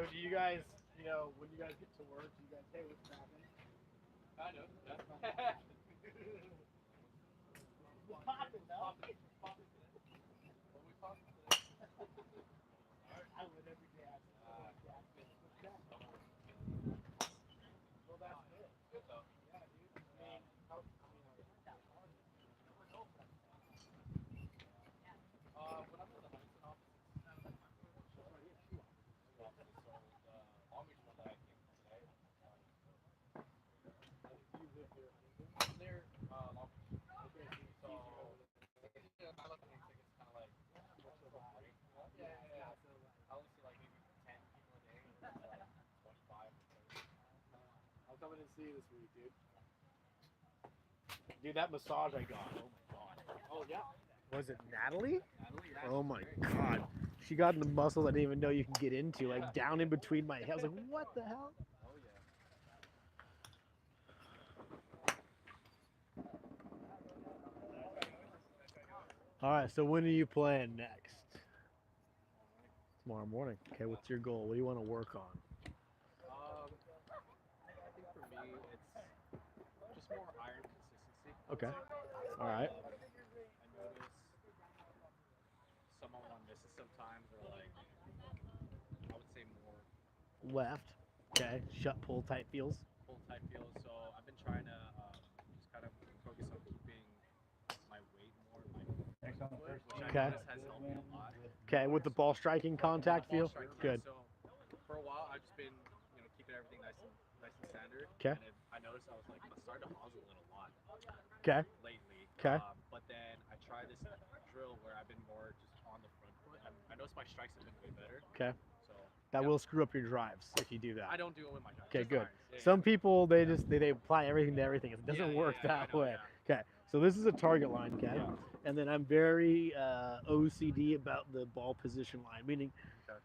So do you guys, when you guys get to work, do you guys, hey, what's happening? Kind of. Yeah. What's popping, though? What we talking today? I would every day. I just what's that? Well, that's good. Good though. Yeah, dude. When I'm in the Huntington office, two offices. So the Long Beach one that I came to today, You live here, Huntington? I'm there Long Beach. Okay, So yeah, I left the Huntington. It's kind of like what's your vibe? yeah. So, I would say like maybe 10 people a day, and it's like 25 or 30. I'll come in and see you this week, dude. Dude, that massage I got. Oh my god. Oh yeah. Was it Natalie? Natalie, yeah, Oh she's my great. god. She got in the muscles I didn't even know you can get into, like down in between my head. I was like, what the hell? Oh yeah. All right, so when are you playing next? Tomorrow morning. Okay, what's your goal? What do you want to work on? I think for me, it's just more iron consistency. I would Okay. say. All right. I notice some of my misses sometimes are like I would say more Left. Okay. Shut pull type feels. pull type feels. So I've been trying to just kind of focus on keeping my weight more in my foot, which I Okay. notice has helped me a lot. Okay, with the ball striking contact Ball feel. strike, yeah. Good. So for a while, I've just been keeping everything nice and standard. Okay. And I noticed I was like starting to hustle it a lot Okay. lately. Okay. But then I tried this drill where I've been more just on the front foot. I noticed my strikes have been way better. Okay. So That yeah. will screw up your drives if you do that. I don't do it with my drive. Okay, Just good. irons. Yeah, Some people they apply everything to everything. It doesn't work I that know, way. yeah. Okay, so this is a target line, okay? Yeah. And then I'm very OCD about the ball position line, meaning Okay.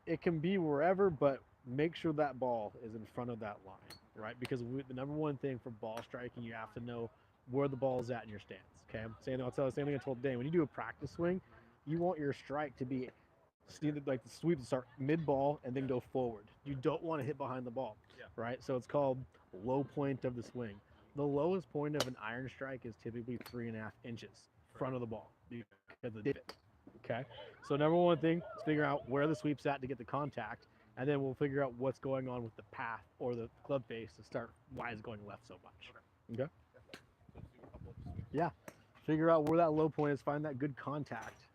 it can be wherever, but make sure that ball is in front of that line, right? Because the number one thing for ball striking, you have to know where the ball is at in your stance. Okay, I'll tell the same thing I told Dane. When you do a practice swing, you want your strike to be like the sweep to start mid ball and then go forward. You don't want to hit behind the ball, Yeah. right? So it's called low point of the swing. The lowest point of an iron strike is typically 3.5 inches front of the ball because of the divot. Okay, so number one thing is figure out where the sweep's at to get the contact, and then we'll figure out what's going on with the path or the club face to start why it's going left so much. Okay. Let's do a couple of sweeps. Yeah. Figure out where that low point is. Find that good contact.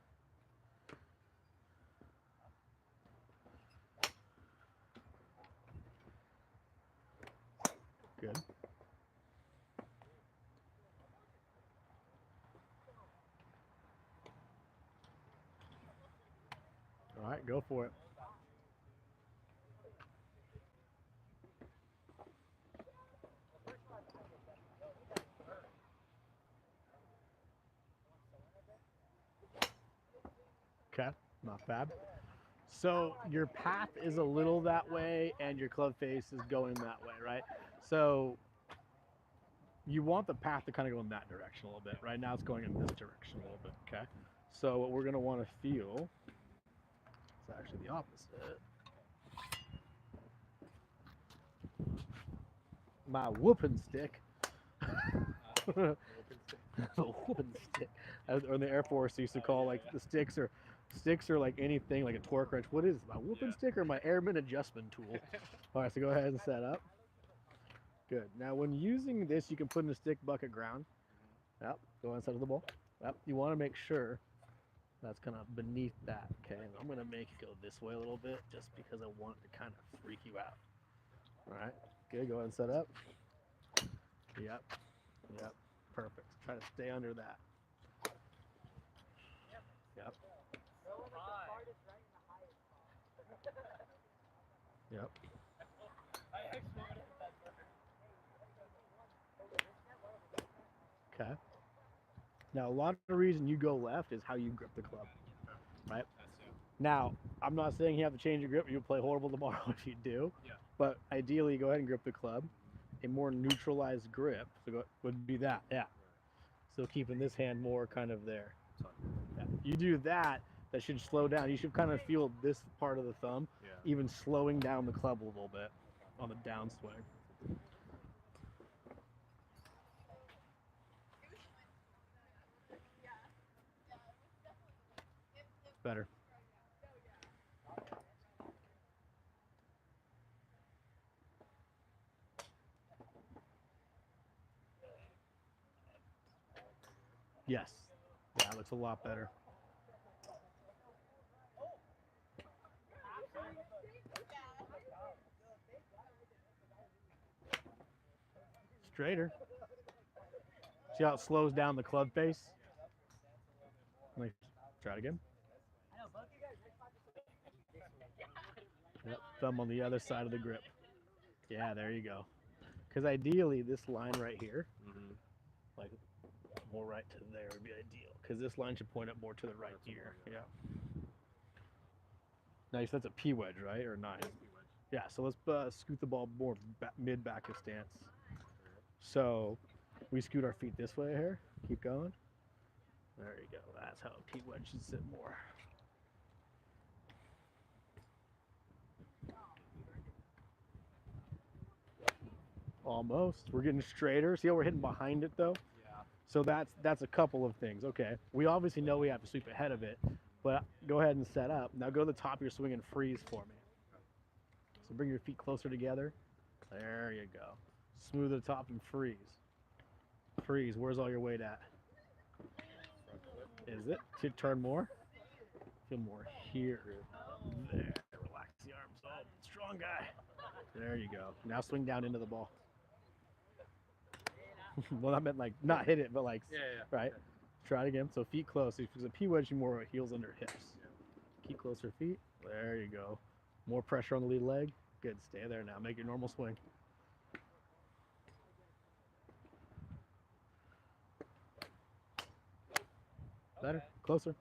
Good. All right, go for it. Okay, not bad. So your path is a little that way and your club face is going that way, right? So you want the path to kind of go in that direction a little bit. Right now it's going in this direction a little bit, okay? So what we're gonna want to feel is actually the opposite. My whooping stick. The whooping stick. Or in the Air Force, they used to call like the sticks are like anything like a torque wrench. What is it? My whooping stick or my airman adjustment tool? All right, so go ahead and set up. Good. Now, when using this, you can put in a stick bucket ground. Yep. Go inside of the ball. Yep. You want to make sure that's kind of beneath that. Okay. And I'm gonna make it go this way a little bit, just because I want it to kind of freak you out. All right. Good. Go ahead and set up. Yep. Yep. Perfect. Try to stay under that. Yep. Yep. Okay. Now, a lot of the reason you go left is how you grip the club, right? That's it. Now, I'm not saying you have to change your grip. You'll play horrible tomorrow if you do. Yeah. But ideally, go ahead and grip the club. A more neutralized grip would be that. Yeah. So keeping this hand more kind of there. Yeah. You do that, that should slow down. You should kind of feel this part of the thumb, Yeah. even slowing down the club a little bit on the downswing. Better. Yes. That looks a lot better. Straighter. See how it slows down the club face? Like, try it again. Yep, thumb on the other side of the grip. Yeah, there you go. Because ideally, this line right here, like more right to there would be ideal. Because this line should point up more to the right ear. Yeah. Nice. That's a P wedge, right? Or 9? Yeah, so let's scoot the ball more mid-back of stance. So we scoot our feet this way here. Keep going. There you go. That's how a P wedge should sit more. Almost. We're getting straighter. See how we're hitting behind it though? Yeah. So that's a couple of things. Okay. We obviously know we have to sweep ahead of it, but go ahead and set up. Now go to the top of your swing and freeze for me. So bring your feet closer together. There you go. Smooth at the top and freeze. Freeze. Where's all your weight at? Is it? Should turn more? Feel more here. There. Relax the arms. Oh, strong guy. There you go. Now swing down into the ball. Well, I meant like not hit it, but like, right? Okay. Try it again. So feet close. If it's a P wedge, you more heels under hips. Keep closer feet. There you go. More pressure on the lead leg. Good. Stay there now. Make your normal swing. Better. Closer.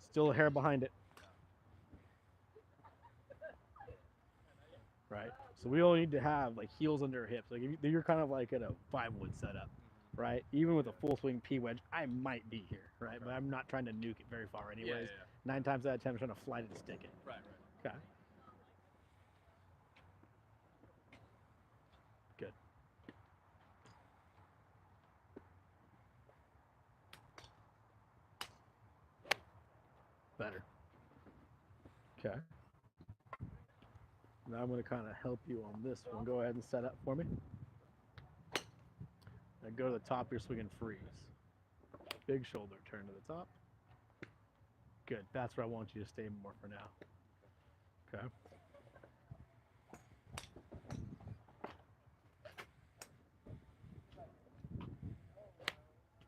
Still a hair behind it. Right. So we only need to have like heels under hips. Like if you're kind of like at a 5-wood setup, right? Even with a full swing P wedge, I might be here, right? But I'm not trying to nuke it very far anyways. 9 times out of 10, I'm trying to flight it and stick it. Right. Okay. Good. Better. Okay. Now I'm going to kind of help you on this one. Go ahead and set up for me. Now go to the top of your swing and freeze. Big shoulder turn to the top. Good. That's where I want you to stay more for now. Okay.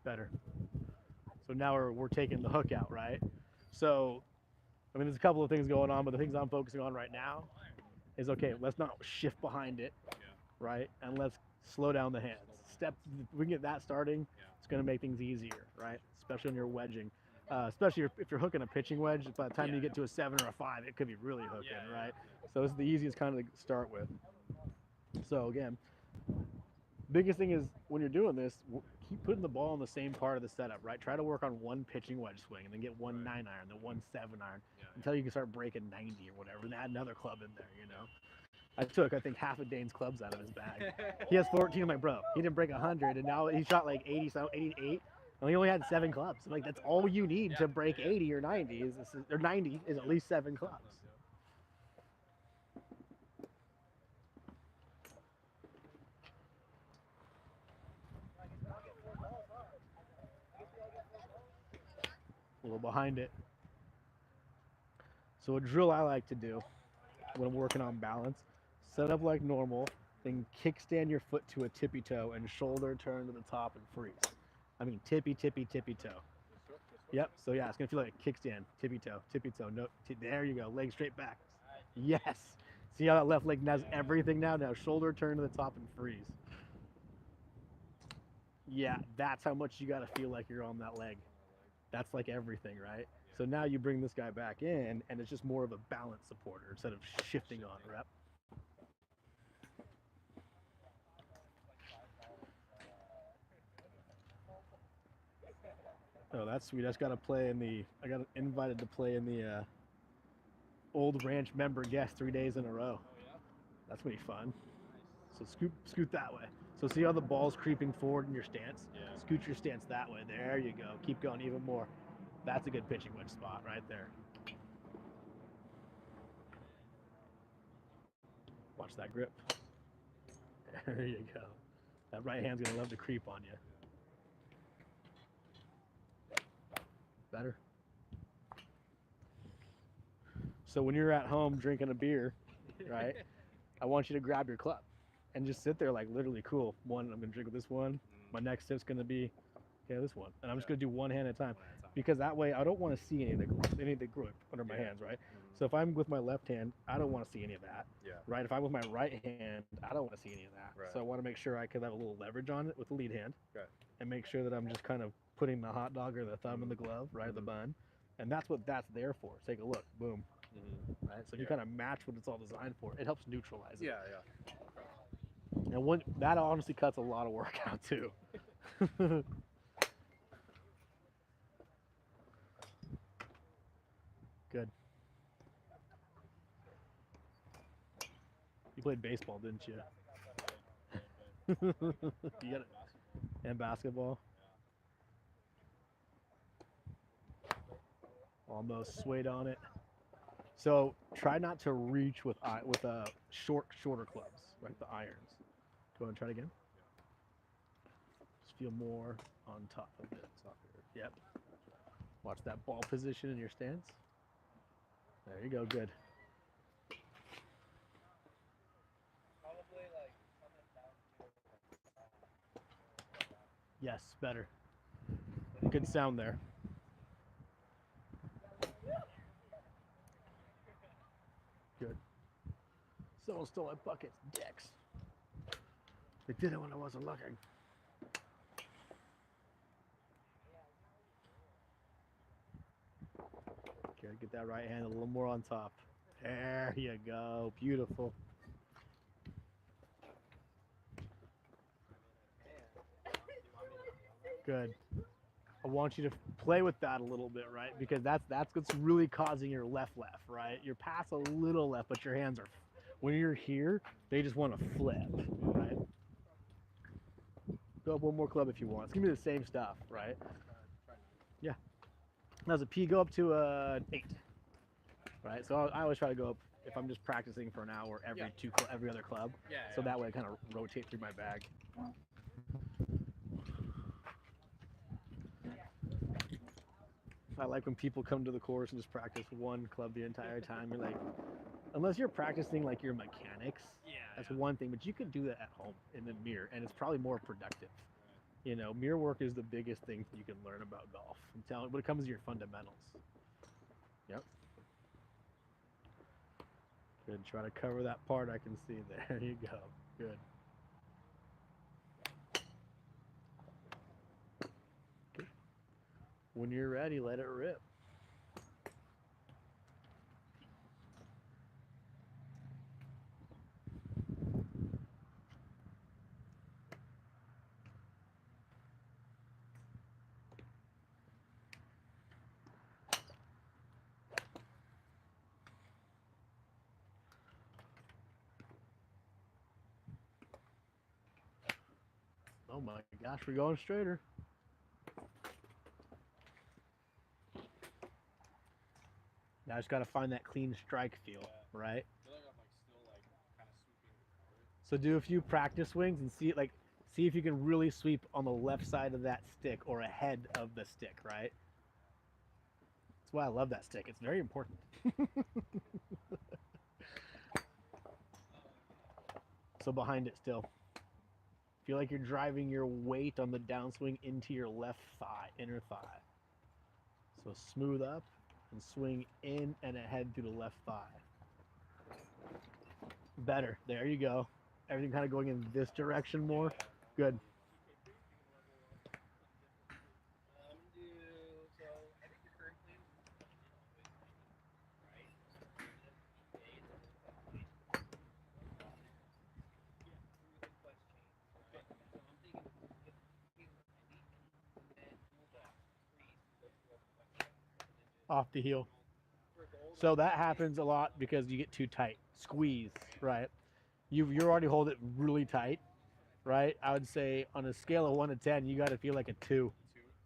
Better. So now we're taking the hook out, right? So, I mean, there's a couple of things going on, but the things I'm focusing on right now is, okay, let's not shift behind it, right? And let's slow down the hands. We can get that starting. It's going to make things easier, right? Especially when you're wedging. Especially if you're hooking a pitching wedge, by the time you get to a 7 or a 5, it could be really hooking, right? So it's the easiest kind of to start with. So again, biggest thing is when you're doing this, keep putting the ball in the same part of the setup, right? Try to work on one pitching wedge swing and then get one 9-iron, then one 7-iron until you can start breaking 90 or whatever, and add another club in there, you know? I took, I think, half of Dane's clubs out of his bag. He has 14. I'm like, bro, he didn't break 100, and now he shot like 88, and he only had 7 clubs. I'm like, that's all you need to break 80 or 90 or 90 is at least 7 clubs. A little behind it. So a drill I like to do when I'm working on balance, set up like normal, then kickstand your foot to a tippy toe and shoulder turn to the top and freeze. I mean tippy, tippy, tippy toe. Yep, so yeah, it's gonna feel like a kickstand, tippy toe, no, there you go, leg straight back. Yes, see how that left leg does everything now? Now shoulder turn to the top and freeze. Yeah, that's how much you gotta feel like you're on that leg. That's like everything, right? So now you bring this guy back in, and it's just more of a balance supporter instead of shifting on rep. Oh, that's sweet. I just got to play in the. I got invited to play in the old ranch member guest 3 days in a row. Oh yeah. That's gonna be fun. Nice. So scoot that way. So see how the ball's creeping forward in your stance? Yeah. Scoot your stance that way. There you go. Keep going even more. That's a good pitching wedge spot right there. Watch that grip. There you go. That right hand's gonna love to creep on you. Better. So when you're at home drinking a beer, right? I want you to grab your club and just sit there like literally cool. One, I'm gonna drink with this one. My next sip's gonna be this one, and I'm just gonna do one hand at a time because that way I don't want to see any of the grip under my hands, right? So if I'm with my left hand, I don't want to see any of that, right? If I'm with my right hand, I don't want to see any of that. So I want to make sure I can have a little leverage on it with the lead hand, and make sure that I'm just kind of putting the hot dog or the thumb in the glove, right, the bun, and that's what that's there for. Take a look, boom, right? So you kind of match what it's all designed for. It helps neutralize it. And one that honestly cuts a lot of work out too. Good. You played baseball, didn't you? You got it. And basketball. Almost swayed on it. So try not to reach with shorter clubs, right? The irons. Go ahead and try it again. Just feel more on top of it. Yep. Watch that ball position in your stance. There you go. Good. Yes, better. Good sound there. Good. Someone stole my buckets. Dicks. They did it when I wasn't looking. Okay, get that right hand a little more on top. There you go. Beautiful. Good. I want you to play with that a little bit, right? Because that's what's really causing your left, right? You're past a little left, but your hands are, when you're here, they just want to flip, right? Go up one more club if you want. It's gonna be the same stuff, right? Yeah. Now as a P, go up to 8, right? So I always try to go up if I'm just practicing for an hour every other club. So that way I kind of rotate through my bag. I like when people come to the course and just practice one club the entire time. You're like, unless you're practicing like your mechanics, that's one thing, but you can do that at home in the mirror, and it's probably more productive. You know, mirror work is the biggest thing you can learn about golf. I'm telling you, when it comes to your fundamentals. Yep. Good. Try to cover that part I can see. There you go. Good. Good. When you're ready, let it rip. Oh my gosh, we're going straighter. Now I just got to find that clean strike feel, right? So do a few practice swings and see if you can really sweep on the left side of that stick or ahead of the stick, right? That's why I love that stick. It's very important. So behind it still. Feel like you're driving your weight on the downswing into your left thigh, inner thigh. So smooth up and swing in and ahead through the left thigh. Better. There you go. Everything kind of going in this direction more. Good. off the heel. So that happens a lot because you get too tight. Squeeze, right? You're already holding it really tight, right? I would say on a scale of 1 to 10, you got to feel like a 2,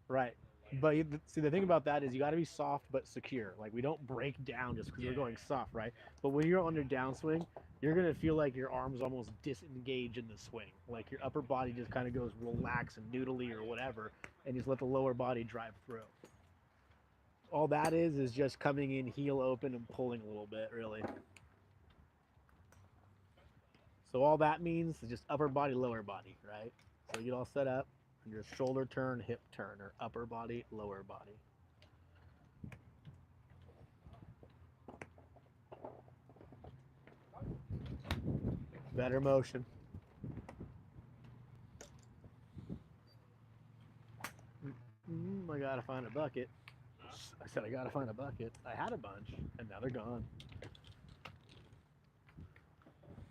right? But see, the thing about that is you got to be soft but secure. Like we don't break down just because we're going soft, right? But when you're on your downswing, you're gonna feel like your arms almost disengage in the swing, like your upper body just kind of goes relax and noodly or whatever, and just let the lower body drive through. All that is just coming in heel open and pulling a little bit, really. So all that means is just upper body, lower body, right? So you get all set up, and your shoulder turn, hip turn, or upper body, lower body. Better motion. I gotta find a bucket. I said I gotta find a bucket. I had a bunch, and now they're gone.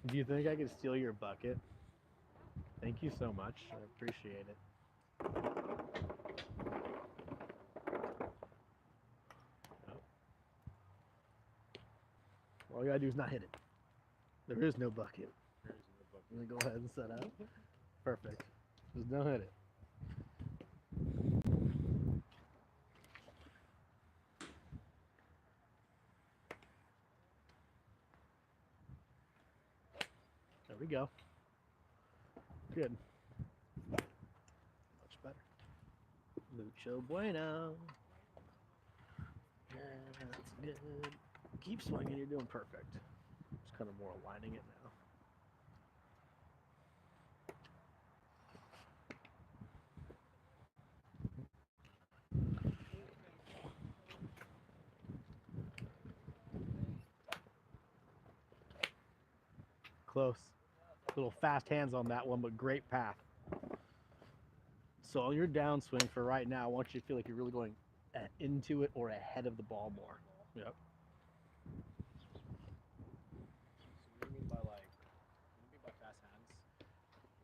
Do you think I could steal your bucket? Thank you so much. I appreciate it. All you gotta do is not hit it. There is no bucket. Let me go ahead and set up. Perfect. Just don't hit it. There we go. Good. Much better. Mucho bueno. Yeah, that's good. Keep swinging. You're doing perfect. Just kind of more aligning it now. Close. Little fast hands on that one, but great path. So on your downswing for right now, I want you to feel like you're really going into it or ahead of the ball more. Yep. So what do you mean by fast hands?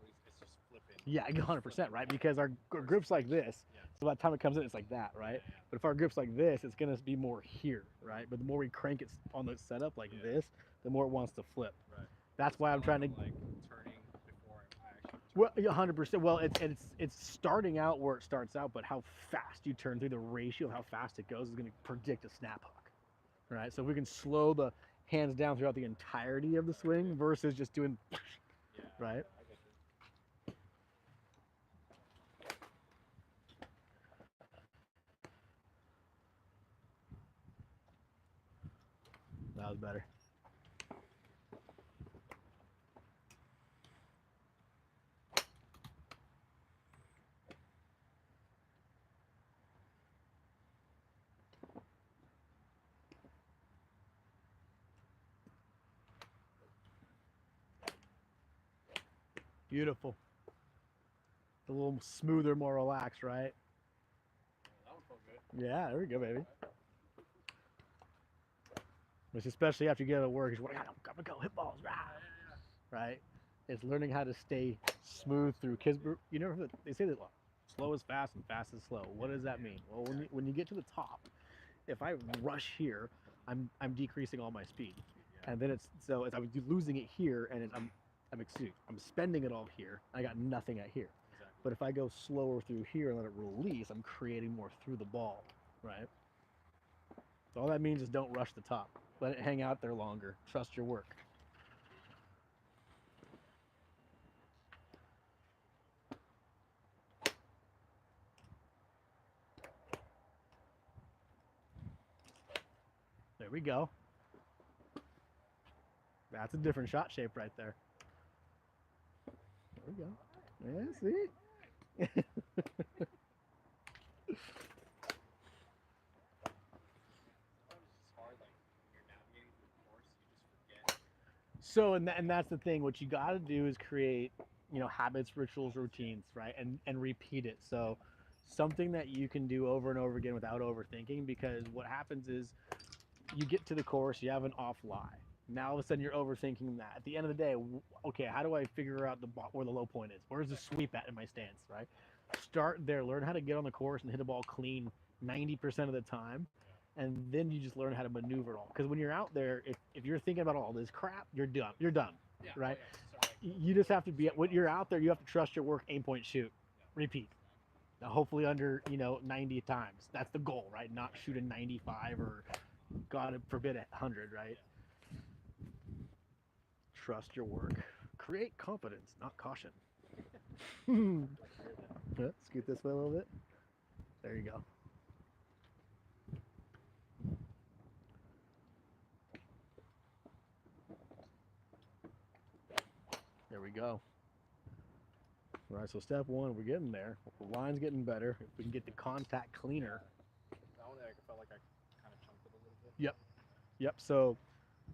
It's just flipping. Yeah, 100%, right? Because our grip's like this. Yeah. So by the time it comes in, it's like that, right? Yeah. But if our grip's like this, it's going to be more here, right? But the more we crank it on the setup like this, the more it wants to flip. Right. That's why I'm trying to. Like turning before I actually. Well, 100%. Well, it's starting out where it starts out, but how fast you turn through the ratio of how fast it goes is going to predict a snap hook, right? So if we can slow the hands down throughout the entirety of the swing versus just doing, right? That was better. Beautiful. A little smoother, more relaxed, right? That one felt good. Yeah, there we go, baby. Which especially after you get out of work, is what I'm gonna go hit balls, right? It's learning how to stay smooth through. Kids, you know, they say that slow is fast and fast is slow. What does that mean? Well, when you get to the top, if I rush here, I'm decreasing all my speed, and then I'm losing it here, and I'm spending it all here. I got nothing at here. Exactly. But if I go slower through here and let it release, I'm creating more through the ball, right? So all that means is don't rush the top. Let it hang out there longer. Trust your work. There we go. That's a different shot shape right there. There we go. Yeah, see? So, and that's the thing. What you got to do is create, habits, rituals, routines, right? And repeat it. So, something that you can do over and over again without overthinking. Because what happens is, you get to the course, you have an off lie. Now all of a sudden you're overthinking that. At the end of the day, okay, how do I figure out where the low point is? Where's the sweep at in my stance, right? Start there. Learn how to get on the course and hit a ball clean 90% of the time. and then you just learn how to maneuver it all. Because when you're out there, if you're thinking about all this crap, you're done. You're done, Yeah. right? Oh, yeah. So, like, You just have to be when you're out there. You have to trust your work, aim, point, shoot, repeat. Now, hopefully under 90 times. That's the goal, right? Not shooting 95 or God forbid 100, right? Trust your work. Create confidence, not caution. Scoot this way a little bit. There you go. There we go. All right, so step one, we're getting there. The line's getting better. If we can get the contact cleaner. that one, I felt like I kind of chunked it a little bit. Yep. Yep. So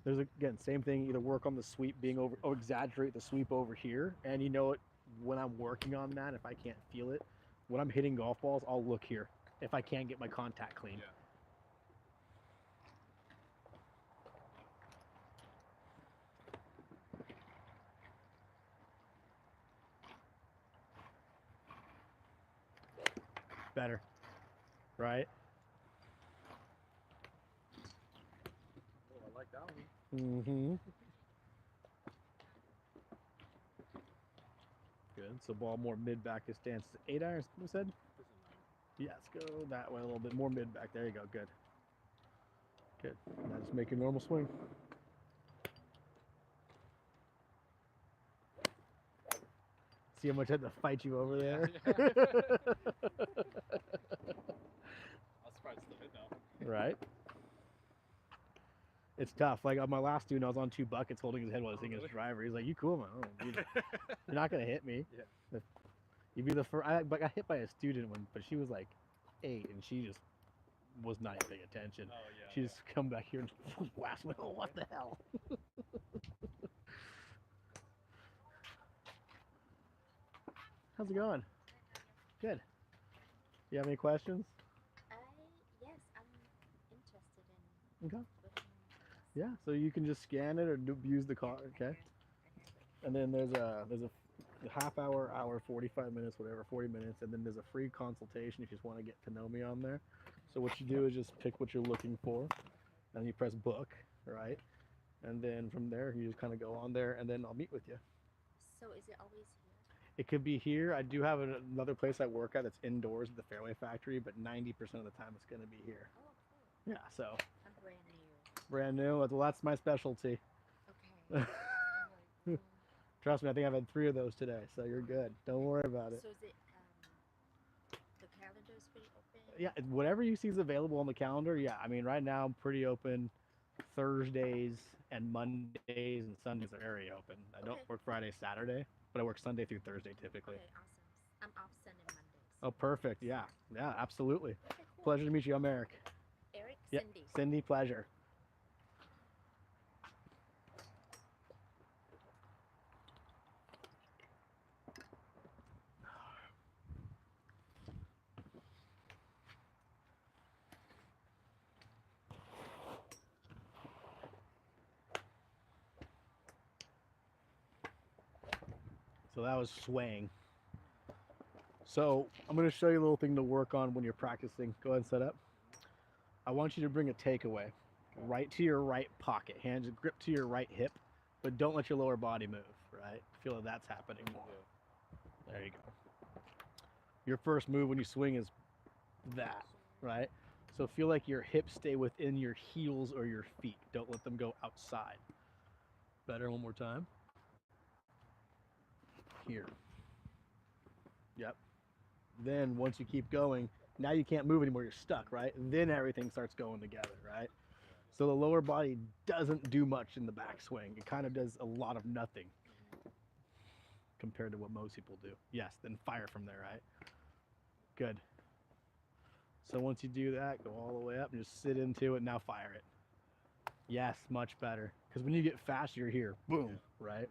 there's again same thing. Either work on the sweep being over, or exaggerate the sweep over here. And you know what? When I'm working on that, if I can't feel it, when I'm hitting golf balls, I'll look here if I can't get my contact clean. Yeah. Better, right? Oh, I like that one. Mm-hmm. Good. So ball more mid back to stance. 8 irons, you said? This is 9. Yes, go that way a little bit more mid back. There you go. Good. Good. Now just make your normal swing. See how much I had to fight you over there? I was surprised it hit though. Right? It's tough. Like on my last student, I was on 2 buckets holding his head while I was hitting his driver. He's like, "You cool, man? Oh, you're not gonna hit me." Yeah. You'd be the first. I got hit by a student one, but she was like 8, and she just was not paying attention. Oh yeah. She just come back here and blast me. Oh, what the hell? How's it going? Good. You have any questions? Yes, I'm interested in Okay. looking at Yeah. So you can just scan it or use the card. Okay. And then there's a half hour, 45 minutes, whatever, 40 minutes, and then there's a free consultation if you just want to get to know me on there. So what you do is just pick what you're looking for, and you press book, right? And then from there you just kind of go on there, and then I'll meet with you. So is it always here? It could be here. I do have another place I work at that's indoors at the Fairway Factory, but 90% of the time it's going to be here. Oh, cool. Yeah, so I'm brand new. brand new. Well, that's my specialty. Okay. I'm like, Trust me, I think I've had 3 of those today, so you're good. Don't worry about it. So is it the calendar is pretty open? Yeah, whatever you see is available on the calendar. Yeah, I mean, right now I'm pretty open. Thursdays and Mondays and Sundays are area open. I don't Okay. work Friday, Saturday, but I work Sunday through Thursday typically. Okay, awesome. I'm off Sunday, Mondays. Oh, perfect. Yeah, yeah, absolutely. Okay, cool. Pleasure to meet you. I'm Eric. Eric, Yep. Cindy. Cindy, pleasure. So that was swaying. So I'm going to show you a little thing to work on when you're practicing. Go ahead and set up. I want you to bring a takeaway right to your right pocket. Hands grip to your right hip, but don't let your lower body move, right? Feel that that's happening more. There you go. Your first move when you swing is that, right? So feel like your hips stay within your heels or your feet. Don't let them go outside. Better, one more time. Here. Yep. Then once you keep going, now you can't move anymore, you're stuck, right? Then everything starts going together, right? So the lower body doesn't do much in the backswing. It kind of does a lot of nothing compared to what most people do. Yes, then fire from there, right? Good. So once you do that, go all the way up and just sit into it. Now fire it. Yes, much better. Because when you get fast, you're here. Boom, right?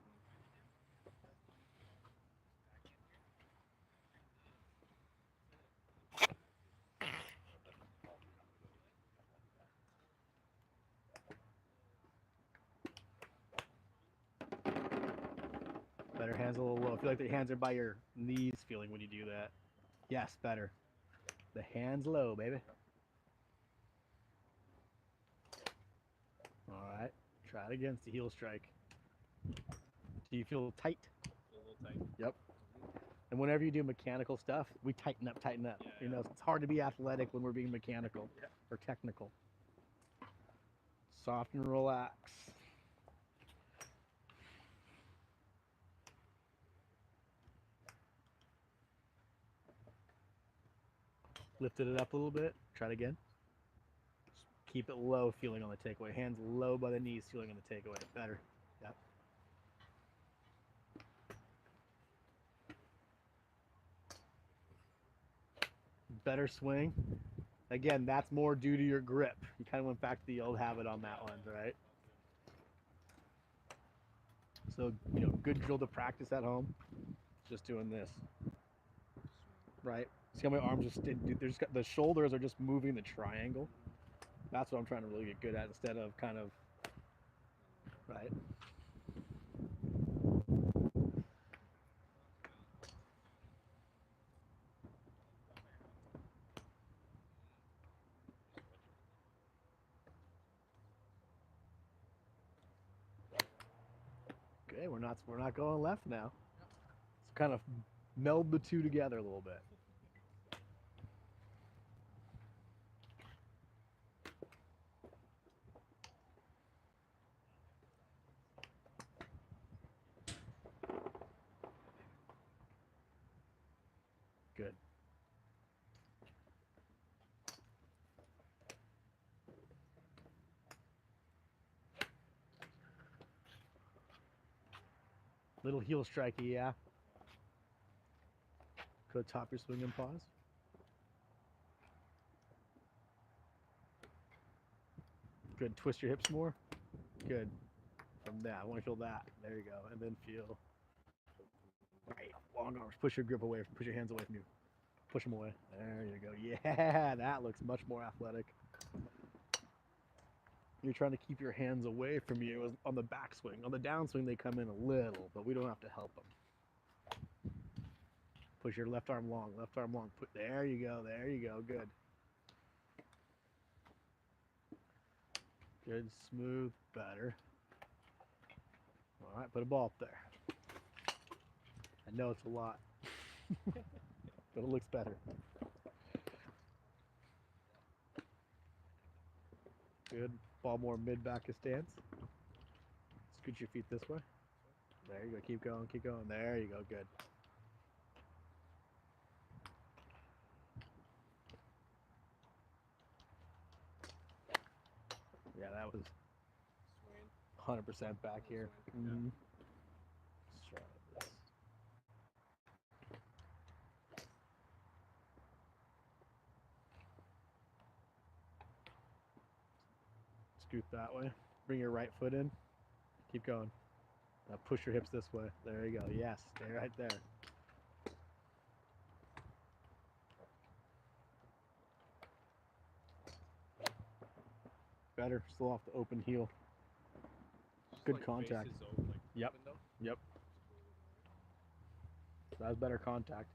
Better, hands a little low. I feel like the hands are by your knees feeling when you do that. Yes, better. The hands low, baby. All right. Try it again. It's the heel strike. Do you feel tight? Feel a little tight. Yep. And whenever you do mechanical stuff, we tighten up, tighten up. Yeah, You know, it's hard to be athletic when we're being mechanical Yeah. or technical. Soft and relax. Lifted it up a little bit. Try it again. Just keep it low, feeling on the takeaway. Hands low by the knees, feeling on the takeaway. Better. Yep. Better swing. Again, that's more due to your grip. You kind of went back to the old habit on that one, right? So, you know, good drill to practice at home. Just doing this, right? See how my arms just they're just the shoulders are just moving the triangle. That's what I'm trying to really get good at instead of kind of, right? Okay, we're not going left now. Let's kind of meld the two together a little bit. Good. Little heel strikey, yeah. Go top your swing and pause. Good. Twist your hips more. Good. From that, I want to feel that. There you go. And then feel right. Long arms. Push your grip away. Push your hands away from you. Push them away. There you go. Yeah, that looks much more athletic. You're trying to keep your hands away from you on the backswing. On the downswing, they come in a little, but we don't have to help them. Push your left arm long. Left arm long. There you go. There you go. Good. Good. Smooth. Better. All right. Put a ball up there. I know it's a lot, but it looks better. Good. Ball more mid-back stance. Scoot your feet this way. There you go. Keep going. Keep going. There you go. Good. Yeah, that was 100% back here. Mm-hmm. Let's try this. Scoot that way. Bring your right foot in. Keep going. Now push your hips this way. There you go. Yes, stay right there. Better. Still off the open heel. Good contact. Yep. Yep. That was better contact.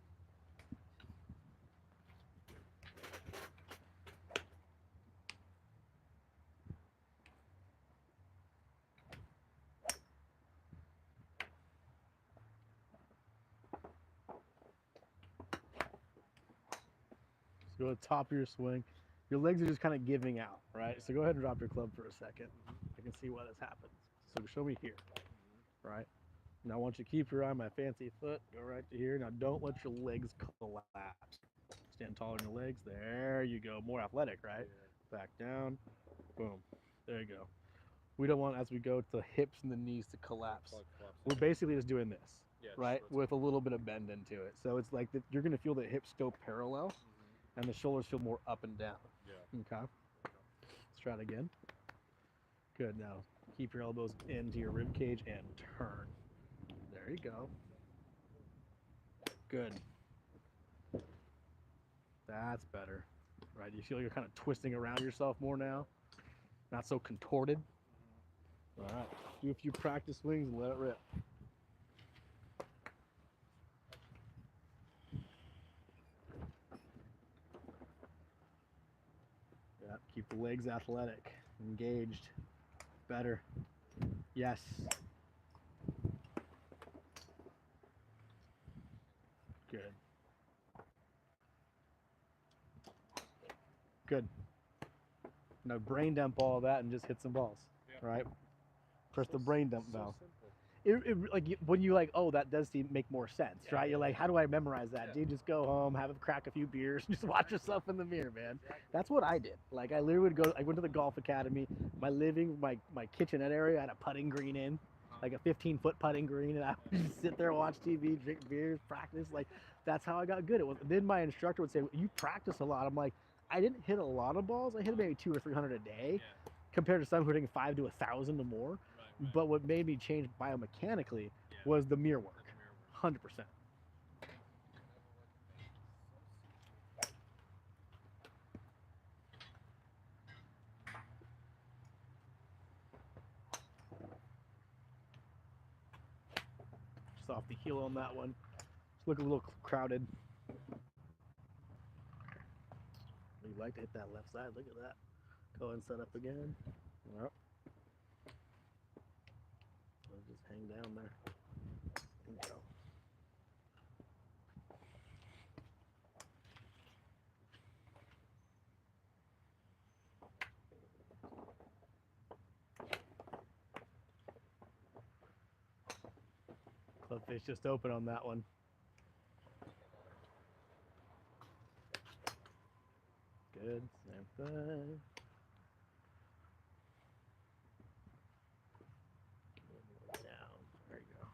So go to the top of your swing. Your legs are just kind of giving out, right? So go ahead and drop your club for a second. I can see why this happens. So show me here, right? Now I want you to keep your eye on my fancy foot. Go right to here. Now don't let your legs collapse. Stand tall on your legs. There you go. More athletic, right? Back down. Boom. There you go. We don't want, as we go, the hips and the knees to collapse. We're basically just doing this, right? With a little bit of bend into it. So it's like you're going to feel the hips go parallel and the shoulders feel more up and down. Yeah. Okay. Let's try it again. Good. Now keep your elbows into your rib cage and turn. There you go. Good. That's better. Right? You feel you're kind of twisting around yourself more now. Not so contorted. All right. Do a few practice swings and let it rip. Yeah. Keep the legs athletic, engaged. Better. Yes. Good. Good. Now brain dump all of that and just hit some balls, right? Press the brain dump valve. Like when you like, oh, that does make more sense, right? You're like, how do I memorize that? Dude, just go home, have a crack a few beers, just watch yourself in the mirror, man. That's what I did. Like I literally would go. I went to the golf academy. My kitchenette area had a putting green in, like a 15-foot putting green, and I would just sit there, watch TV, drink beers, practice. Like that's how I got good. It was. Then my instructor would say, you practice a lot. I'm like, I didn't hit a lot of balls. I hit maybe 200 or 300 a day, compared to some who are hitting 5 to 1,000 or more. But what made me change biomechanically was the mirror work, 100%. Just off the heel on that one. Just look a little crowded. We'd like to hit that left side. Look at that. Go and set up again. Yep. Just hang down there. There you go. Club face just open on that one. Good, same thing. Down, there you go.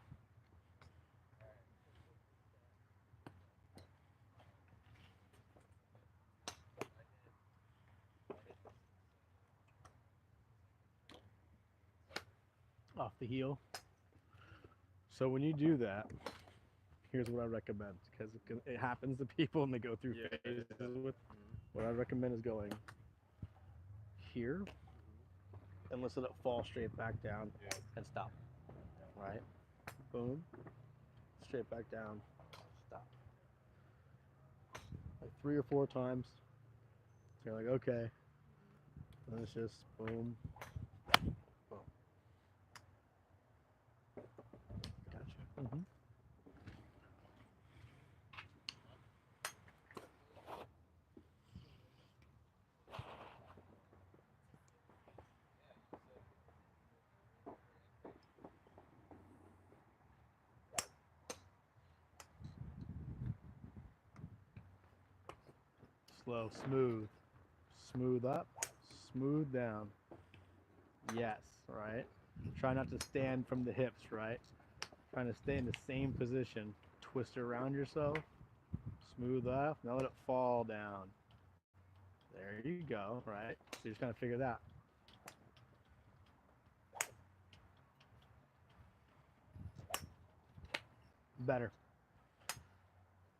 Off the heel. So when you do that, here's what I recommend, because it happens to people and they go through phases with. What I recommend is going here and let's let it fall straight back down and stop. Right? Boom. Straight back down. Stop. Like 3 or 4 times. So you're like, okay. And it's just boom. Boom. Gotcha. Mm-hmm. Slow, smooth. Smooth up, smooth down. Yes, right? Try not to stand from the hips, right? Trying to stay in the same position. Twist around yourself. Smooth up. Now let it fall down. There you go, right? So you're just going to figure that. Better.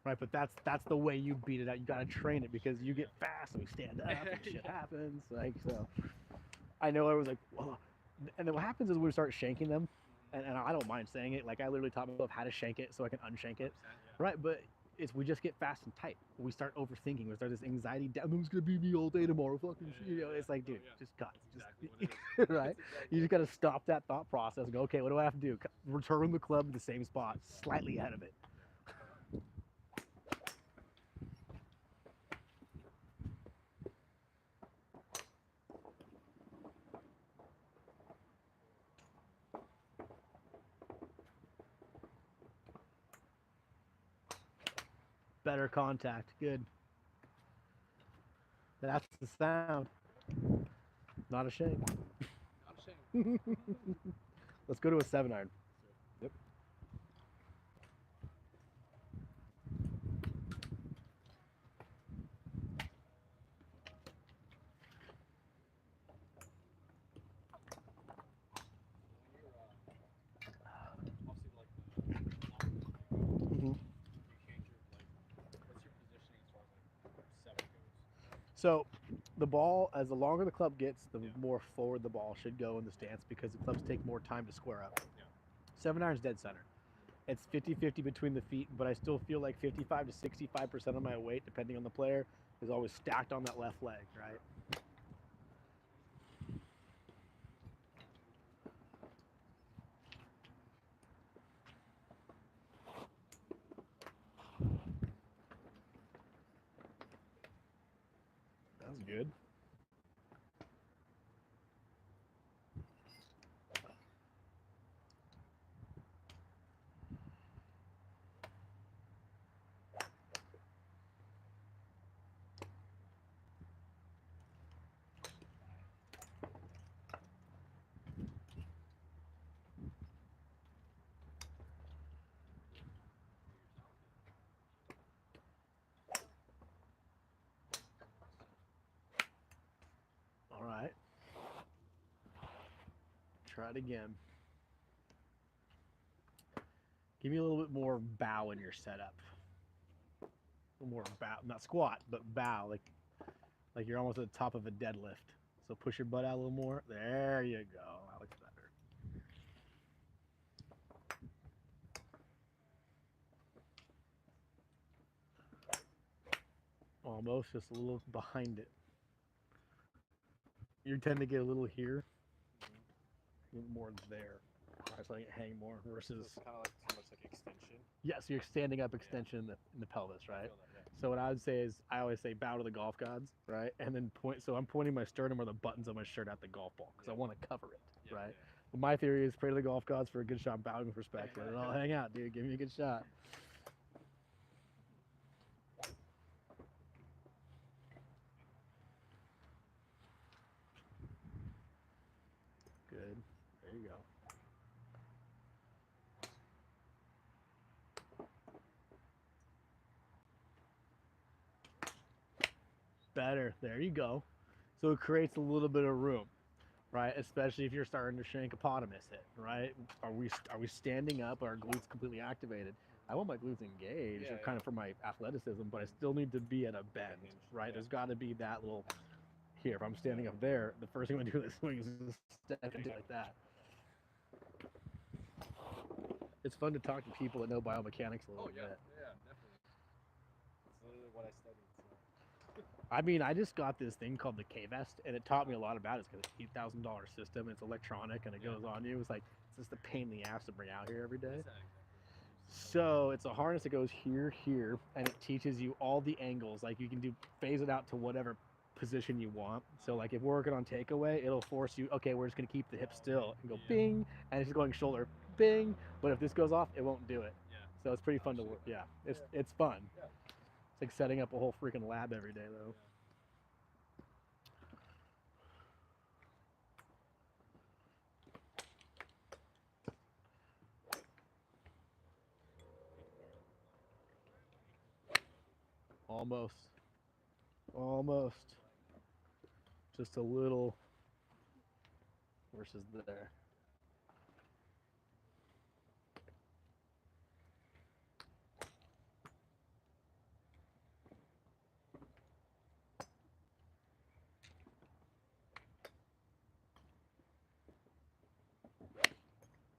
Right, but that's the way you beat it out. You got to train it, because you get fast and we stand up and shit happens. Like, so I know I was like, whoa. And then what happens is we start shanking them, and I don't mind saying it. Like I literally taught myself how to shank it so I can unshank it. Right, but we just get fast and tight. We start overthinking. We start this anxiety. Who's gonna beat me all day tomorrow? Fucking, it's like, dude, just cut. Just, right? You just gotta stop that thought process and go, okay, what do I have to do? Return the club to the same spot, slightly ahead of it. Better contact. Good. That's the sound. Not a shame. Not a shame. Let's go to a 7-iron. Yep. So the ball, as the longer the club gets, the more forward the ball should go in the stance, because the clubs take more time to square up. 7-iron's dead center. It's 50-50 between the feet, but I still feel like 55 to 65% of my weight, depending on the player, is always stacked on that left leg, right? Try it again. Give me a little bit more bow in your setup. A little more bow, not squat, but bow, like you're almost at the top of a deadlift. So push your butt out a little more. There you go. That looks better. Almost, just a little behind it. You tend to get a little here, a little more there. Just letting it hang more versus. It's kind of like too much like extension. Yes, you're standing up extension in the pelvis, I right? feel that, yeah. So what I would say is, I always say bow to the golf gods, right? And then point. So I'm pointing my sternum or the buttons on my shirt at the golf ball because I want to cover it, Yeah, right? yeah. But my theory is pray to the golf gods for a good shot, bowing with respect. And I'll hang out, dude. Give me a good shot. Good. There you go. Better. There you go. So it creates a little bit of room, right? Especially if you're starting to shankopotamus it, right? Are we standing up? Are our glutes completely activated? I want my glutes engaged, Yeah, or kind of for my athleticism, but I still need to be at a bend, right? Yeah. There's got to be that little. Here, if I'm standing up there, the first thing I do is swing is just step into it like that. It's fun to talk to people that know biomechanics a little Oh yeah, bit. yeah, definitely. It's literally what I studied. So. I mean, I just got this thing called the K-Vest, and it taught me a lot about it. It's got an $8,000 system. It's electronic, and it goes on you. It's like, it's just a pain in the ass to bring out here every What day. is that exactly? So it's a harness that goes here, here, and it teaches you all the angles. Like you can phase it out to whatever position you want. So like if we're working on takeaway, it'll force you, okay, we're just gonna keep the hip still and go bing, and it's just going shoulder, bing. But if this goes off, it won't do it. Yeah. So it's pretty fun to work. Yeah, it's fun. Yeah. It's like setting up a whole freaking lab every day though. Almost. Almost. Just a little versus there.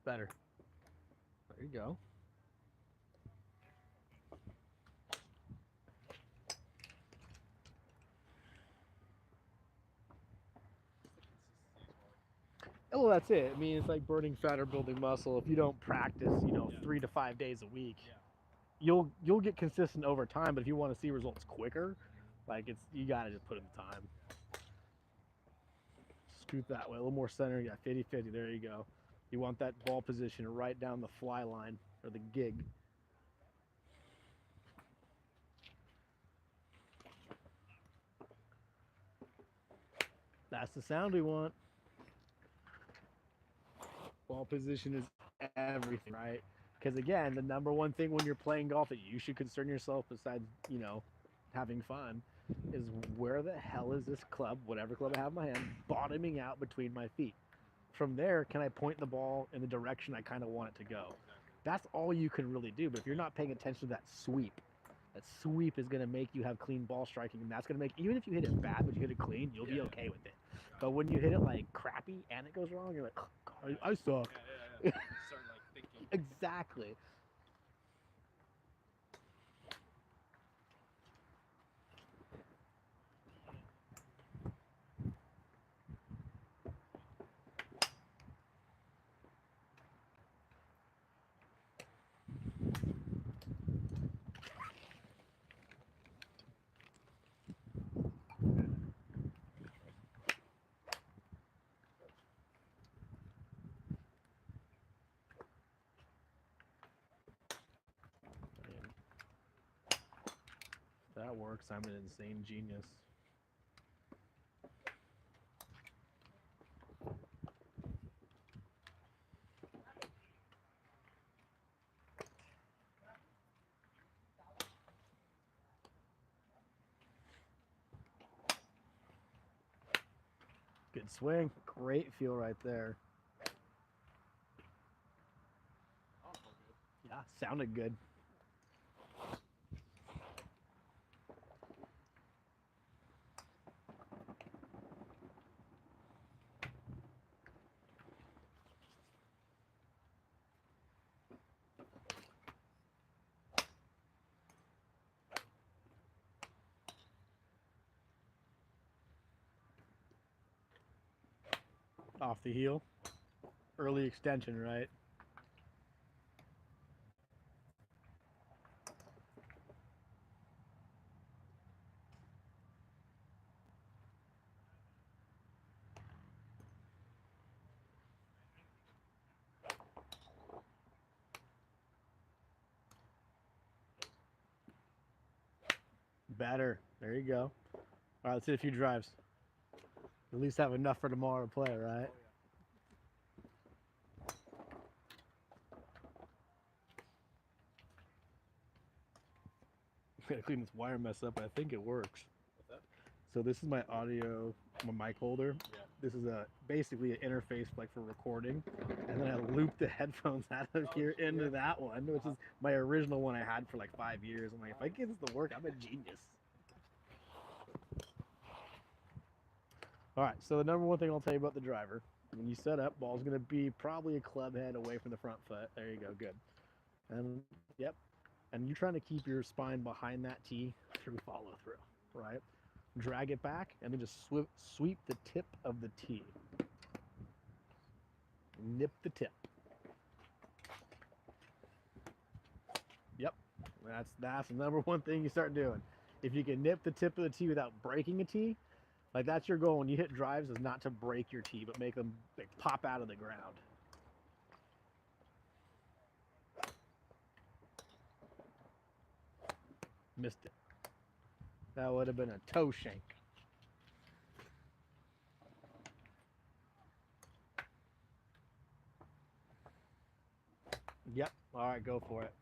Better. There you go. Well, that's it. I mean, it's like burning fat or building muscle. If you don't practice, 3 to 5 days a week, you'll get consistent over time. But if you want to see results quicker, you gotta just put in the time. Scoot that way, a little more center. Yeah, 50-50. There you go. You want that ball position right down the fly line or the gig. That's the sound we want. Ball position is everything, right? Because again, the number one thing when you're playing golf that you should concern yourself besides, having fun is where the hell is this club, whatever club I have in my hand, bottoming out between my feet. From there, can I point the ball in the direction I kind of want it to go? That's all you can really do. But if you're not paying attention to that sweep is going to make you have clean ball striking, and that's going to make, even if you hit it bad but you hit it clean, you'll be okay with it. But when you hit it like crappy and it goes wrong, you're like, oh, God, I suck. Yeah. Start like thinking. Exactly. If that works, I'm an insane genius. Good swing. Great feel right there. Sounded good. Off the heel. Early extension, right? Better. There you go. All right, let's hit a few drives. At least have enough for tomorrow to play, right? I'm gonna clean this wire mess up. I think it works. What's that? So this is my audio, my mic holder. Yeah. This is basically an interface like for recording, and then I loop the headphones out of here into that one, which is my original one I had for like 5 years. I'm like, if I get this to work, I'm a genius. All right, so the number one thing I'll tell you about the driver, when you set up, ball's gonna be probably a club head away from the front foot. There you go, good. And yep, and you're trying to keep your spine behind that tee through follow through, right? Drag it back and then just sweep the tip of the tee. Nip the tip. Yep, that's the number one thing you start doing. If you can nip the tip of the tee without breaking a tee, like that's your goal when you hit drives, is not to break your tee, but make them like, pop out of the ground. Missed it. That would have been a toe shank. Yep. All right, go for it.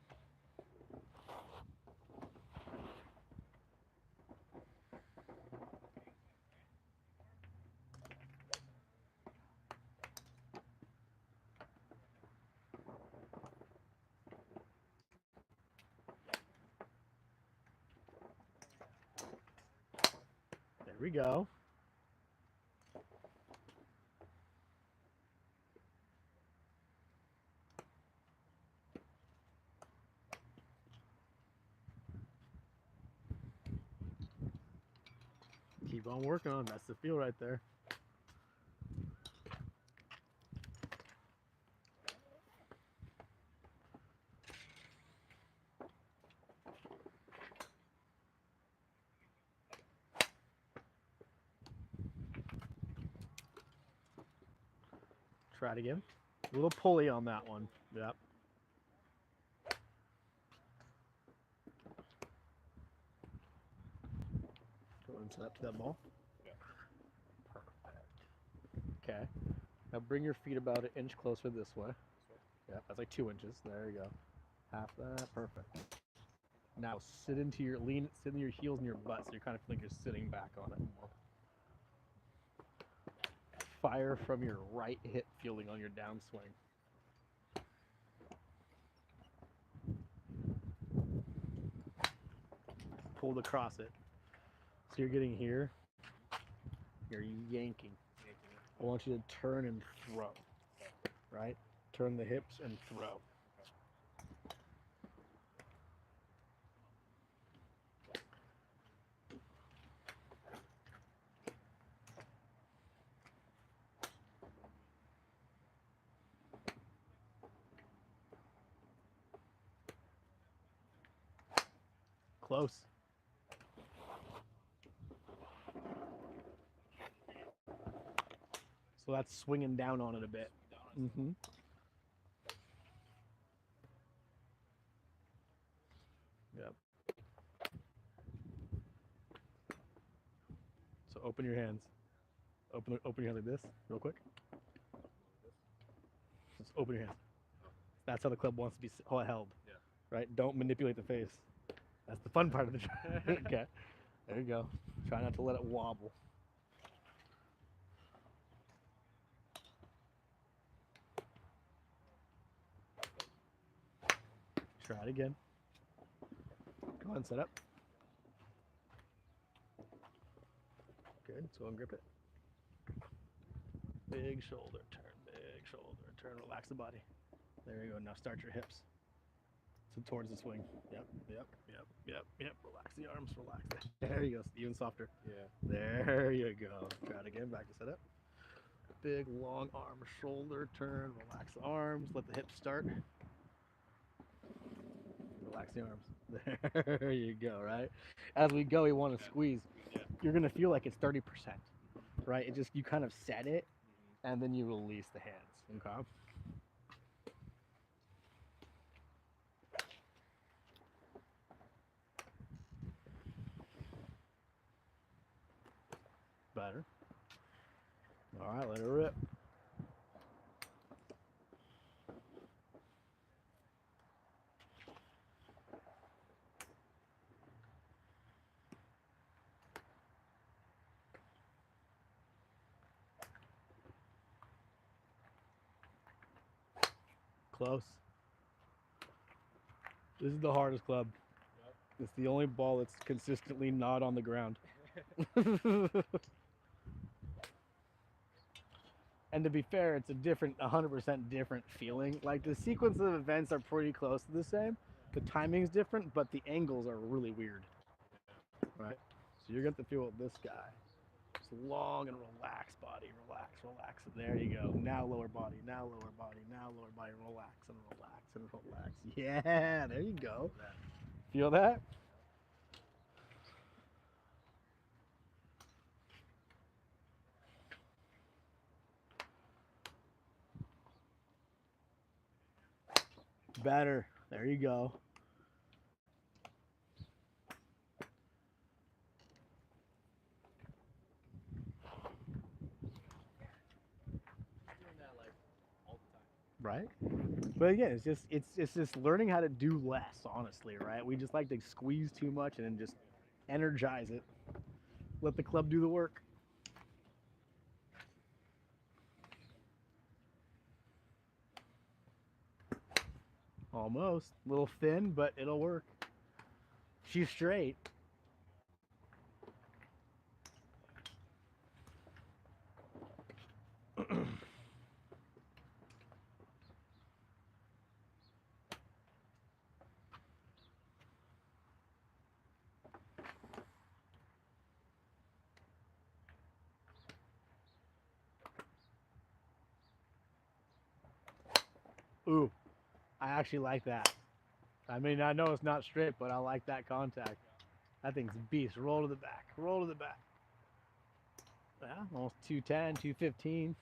There we go. Keep on working on. That's the feel right there. Try it again. A little pulley on that one. Yep. Go and set up to that ball. Yeah. Perfect. Okay. Now bring your feet about an inch closer this way. Yep, that's like 2 inches. There you go. Half that. Perfect. Now sit into your heels and your butt, so you kind of feel like you're sitting back on it more. Fire from your right hip feeling on your downswing. Pulled across it. So you're getting here. You're yanking. I want you to turn and throw. Right? Turn the hips and throw. Close. So that's swinging down on it a bit. Mm-hmm. Yep. So open your hands. Open your hands like this, real quick. Just open your hands. That's how the club wants to be held. Yeah. Right? Don't manipulate the face. That's the fun part of the drive. Okay. There you go. Try not to let it wobble. Try it again. Go ahead and set up. Good. So go and grip it. Big shoulder turn, big shoulder turn. Relax the body. There you go. Now start your hips. So towards the swing. Yep. Relax the arms. Relax. There you go. Even softer. Yeah. There you go. Try it again. Back to set up. Big long arm shoulder turn. Relax the arms. Let the hips start. Relax the arms. There you go, right? As we go, we want to squeeze. Yeah. You're going to feel like it's 30%, right? It just, you kind of set it, and then you release the hands, okay? Better. All right, let it rip. Close. This is the hardest club. Yep. It's the only ball that's consistently not on the ground. And to be fair, it's a different, 100% different feeling. Like the sequence of events are pretty close to the same. The timing's different, but the angles are really weird. Right? So you're going to feel with this guy. Just long and relaxed body. Relax, relax. There you go. Now lower body, now lower body, now lower body. Relax and relax and relax. Yeah, there you go. Feel that? Better. There you go. Doing that like all the time. Right? But again, it's just learning how to do less, honestly, right? We just like to squeeze too much and then just energize it. Let the club do the work. Almost. A little thin, but it'll work. She's straight. Ooh, I actually like that. I mean, I know it's not straight, but I like that contact. That thing's a beast. Roll to the back. Roll to the back. Yeah, almost 210, 215.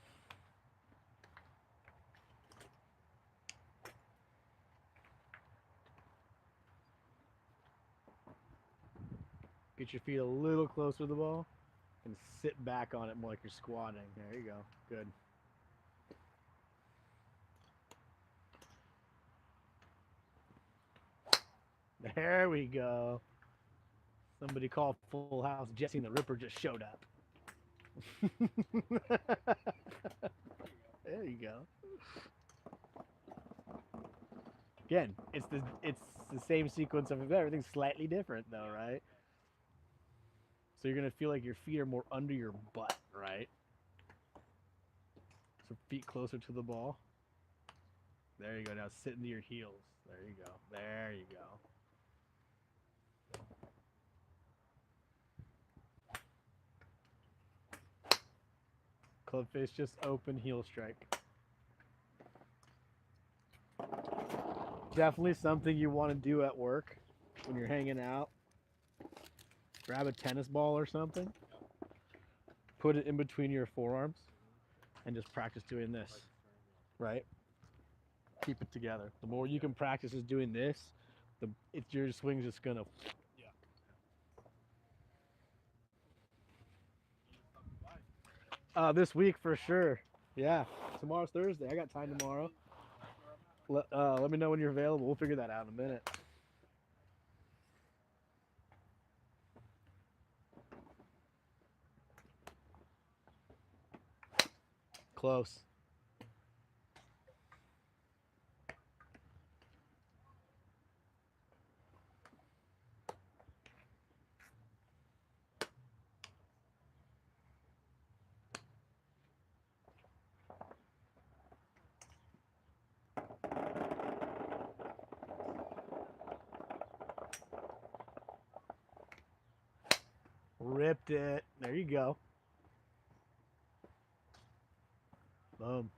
Get your feet a little closer to the ball and sit back on it more like you're squatting. There you go. Good. There we go. Somebody called Full House. Jesse and the Ripper just showed up. There you go. Again, it's the same sequence of events. Everything's slightly different though, right? So you're gonna feel like your feet are more under your butt, right? So feet closer to the ball. There you go. Now sit into your heels. There you go. There you go. Club face just open, heel strike. Definitely something you want to do at work when you're hanging out. Grab a tennis ball or something. Put it in between your forearms and just practice doing this. Right? Keep it together. The more you can practice is doing this, your swing's just gonna. This week for sure. Yeah, tomorrow's Thursday. I got time tomorrow. Let me know when you're available. We'll figure that out in a minute. Close. Ripped it. There you go. Boom.